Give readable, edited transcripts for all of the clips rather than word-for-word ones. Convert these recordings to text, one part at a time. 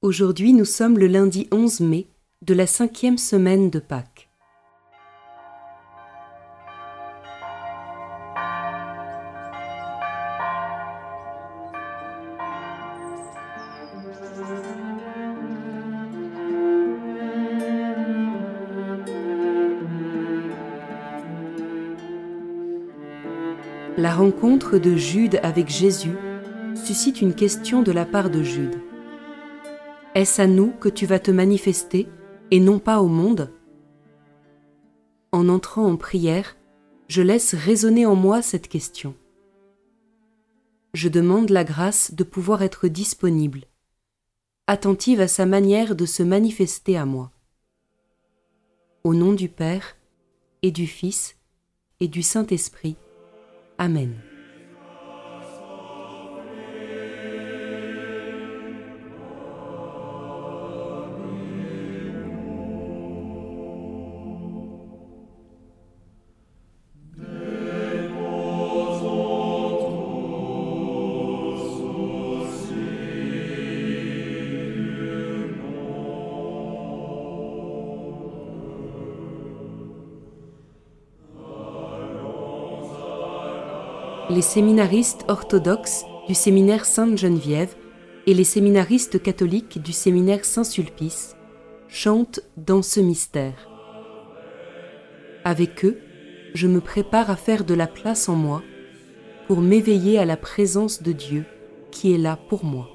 Aujourd'hui, nous sommes le lundi 11 mai de la 5e semaine de Pâques. La rencontre de Jude avec Jésus suscite une question de la part de Jude. Est-ce à nous que tu vas te manifester et non pas au monde ? En entrant en prière, je laisse résonner en moi cette question. Je demande la grâce de pouvoir être disponible, attentive à sa manière de se manifester à moi. Au nom du Père et du Fils et du Saint-Esprit. Amen. Les séminaristes orthodoxes du séminaire Sainte-Geneviève et les séminaristes catholiques du séminaire Saint-Sulpice chantent dans ce mystère. Avec eux, je me prépare à faire de la place en moi pour m'éveiller à la présence de Dieu qui est là pour moi.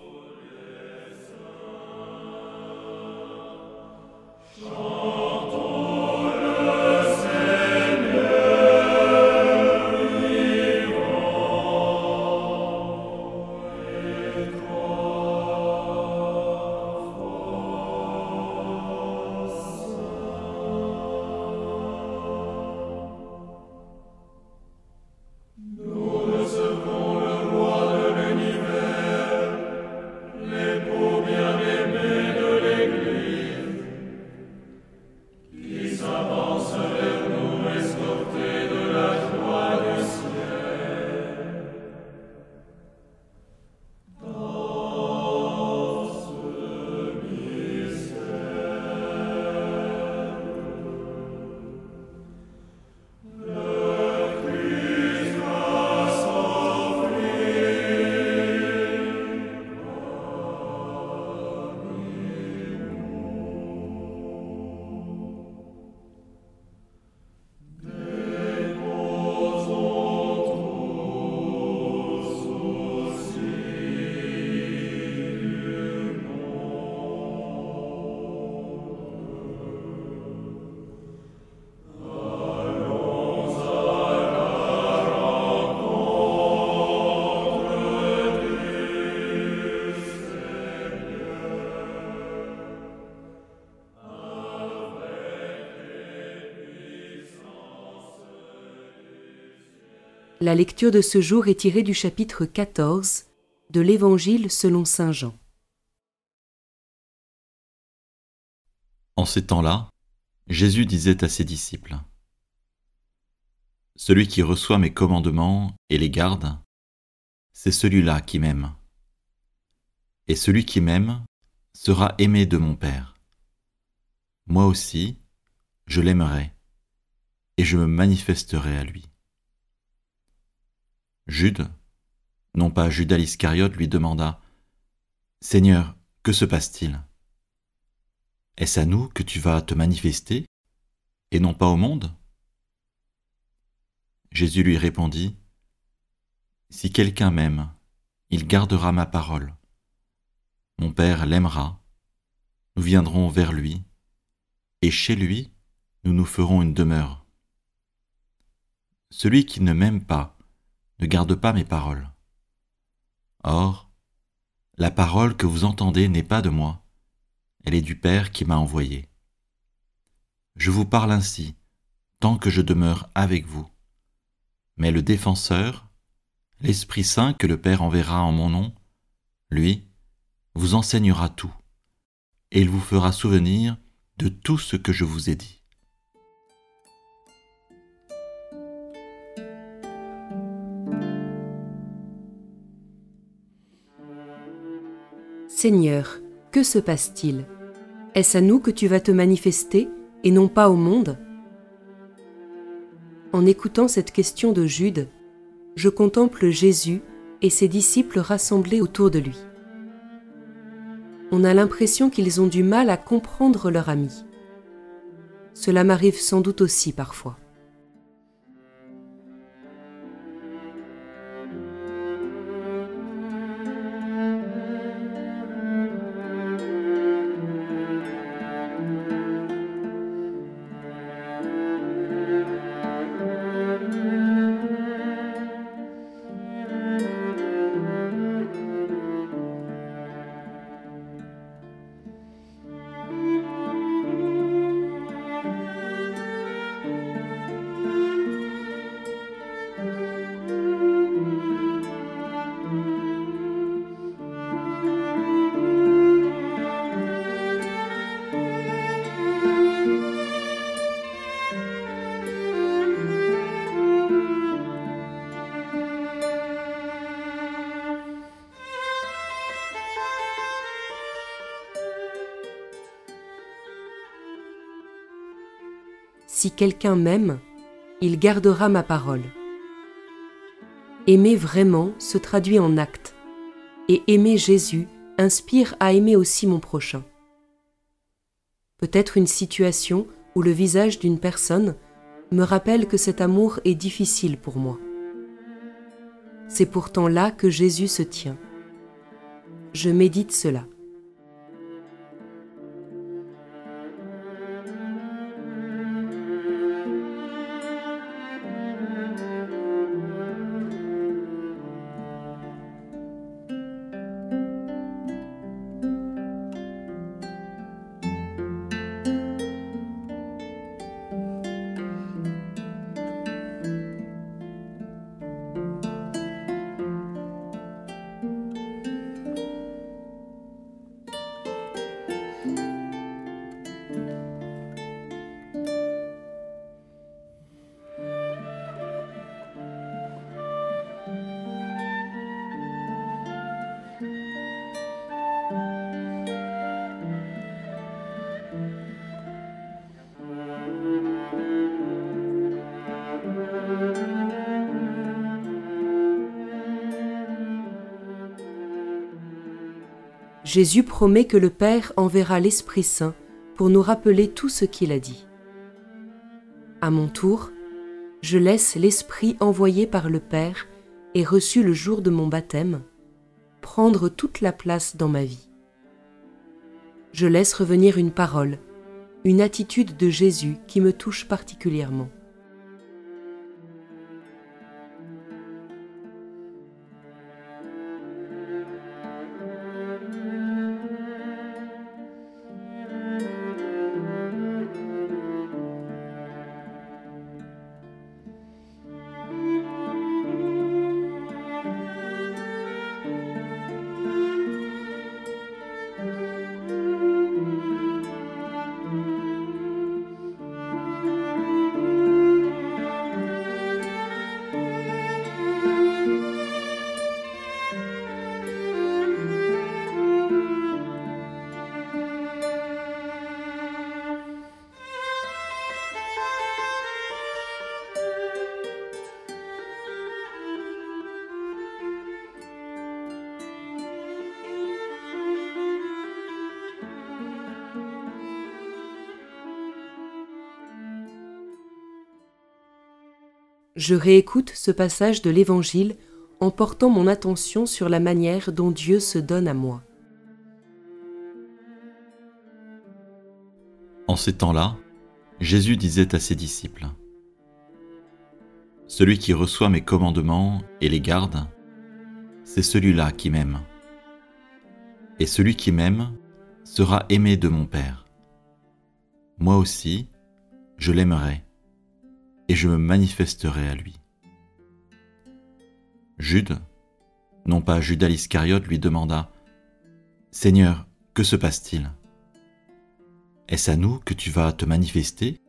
La lecture de ce jour est tirée du chapitre 14 de l'Évangile selon saint Jean. En ces temps-là, Jésus disait à ses disciples : « Celui qui reçoit mes commandements et les garde, c'est celui-là qui m'aime. Et celui qui m'aime sera aimé de mon Père. Moi aussi, je l'aimerai, et je me manifesterai à lui. » Jude, non pas Judas l'Iscariote, lui demanda : « Seigneur, que se passe-t-il ? Est-ce à nous que tu vas te manifester, et non pas au monde ?» Jésus lui répondit : « Si quelqu'un m'aime, il gardera ma parole. Mon Père l'aimera, nous viendrons vers lui, et chez lui, nous nous ferons une demeure. Celui qui ne m'aime pas ne garde pas mes paroles. Or, la parole que vous entendez n'est pas de moi, elle est du Père qui m'a envoyé. Je vous parle ainsi, tant que je demeure avec vous. Mais le Défenseur, l'Esprit Saint que le Père enverra en mon nom, lui, vous enseignera tout, et il vous fera souvenir de tout ce que je vous ai dit. Seigneur, Que se passe-t-il? Est-ce à nous que tu vas te manifester et non pas au monde? En écoutant cette question de Jude, je contemple Jésus et ses disciples rassemblés autour de lui. On a l'impression qu'ils ont du mal à comprendre leur ami. Cela m'arrive sans doute aussi parfois. Si quelqu'un m'aime, il gardera ma parole. Aimer vraiment se traduit en actes, et aimer Jésus inspire à aimer aussi mon prochain. Peut-être une situation où le visage d'une personne me rappelle que cet amour est difficile pour moi. C'est pourtant là que Jésus se tient. Je médite cela. Jésus promet que le Père enverra l'Esprit Saint pour nous rappeler tout ce qu'il a dit. À mon tour, je laisse l'Esprit envoyé par le Père et reçu le jour de mon baptême prendre toute la place dans ma vie. Je laisse revenir une parole, une attitude de Jésus qui me touche particulièrement. Je réécoute ce passage de l'Évangile en portant mon attention sur la manière dont Dieu se donne à moi. En ces temps-là, Jésus disait à ses disciples : « Celui qui reçoit mes commandements et les garde, c'est celui-là qui m'aime. Et celui qui m'aime sera aimé de mon Père. Moi aussi, je l'aimerai, et je me manifesterai à lui. » Jude, non pas Judas l'Iscariote, lui demanda : « Seigneur, que se passe-t-il ? Est-ce à nous que tu vas te manifester,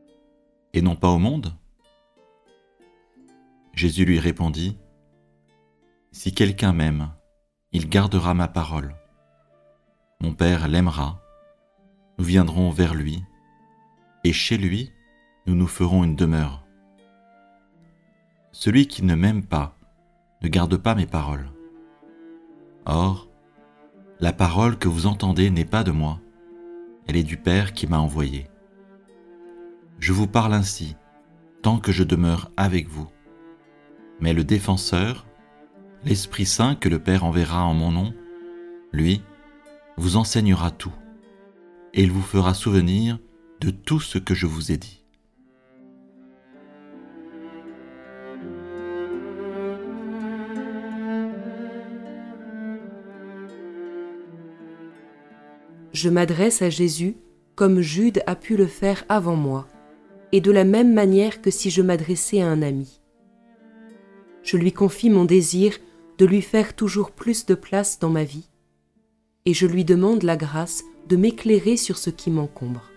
et non pas au monde ?» Jésus lui répondit : « Si quelqu'un m'aime, il gardera ma parole. Mon Père l'aimera, nous viendrons vers lui, et chez lui, nous nous ferons une demeure. Celui qui ne m'aime pas ne garde pas mes paroles. Or, la parole que vous entendez n'est pas de moi, elle est du Père qui m'a envoyé. Je vous parle ainsi, tant que je demeure avec vous. Mais le Défenseur, l'Esprit Saint que le Père enverra en mon nom, lui, vous enseignera tout, et il vous fera souvenir de tout ce que je vous ai dit. Je m'adresse à Jésus comme Jude a pu le faire avant moi, et de la même manière que si je m'adressais à un ami. Je lui confie mon désir de lui faire toujours plus de place dans ma vie, et je lui demande la grâce de m'éclairer sur ce qui m'encombre.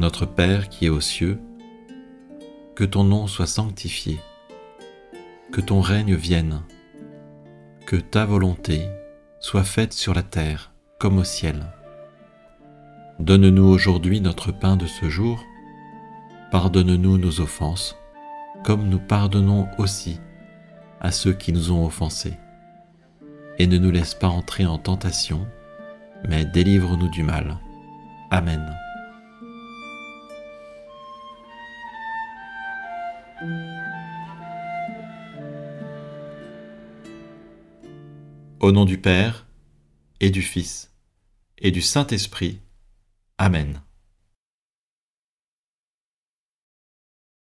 Notre Père qui es aux cieux, que ton nom soit sanctifié, que ton règne vienne, que ta volonté soit faite sur la terre comme au ciel. Donne-nous aujourd'hui notre pain de ce jour, pardonne-nous nos offenses, comme nous pardonnons aussi à ceux qui nous ont offensés. Et ne nous laisse pas entrer en tentation, mais délivre-nous du mal. Amen. Au nom du Père, et du Fils, et du Saint-Esprit. Amen.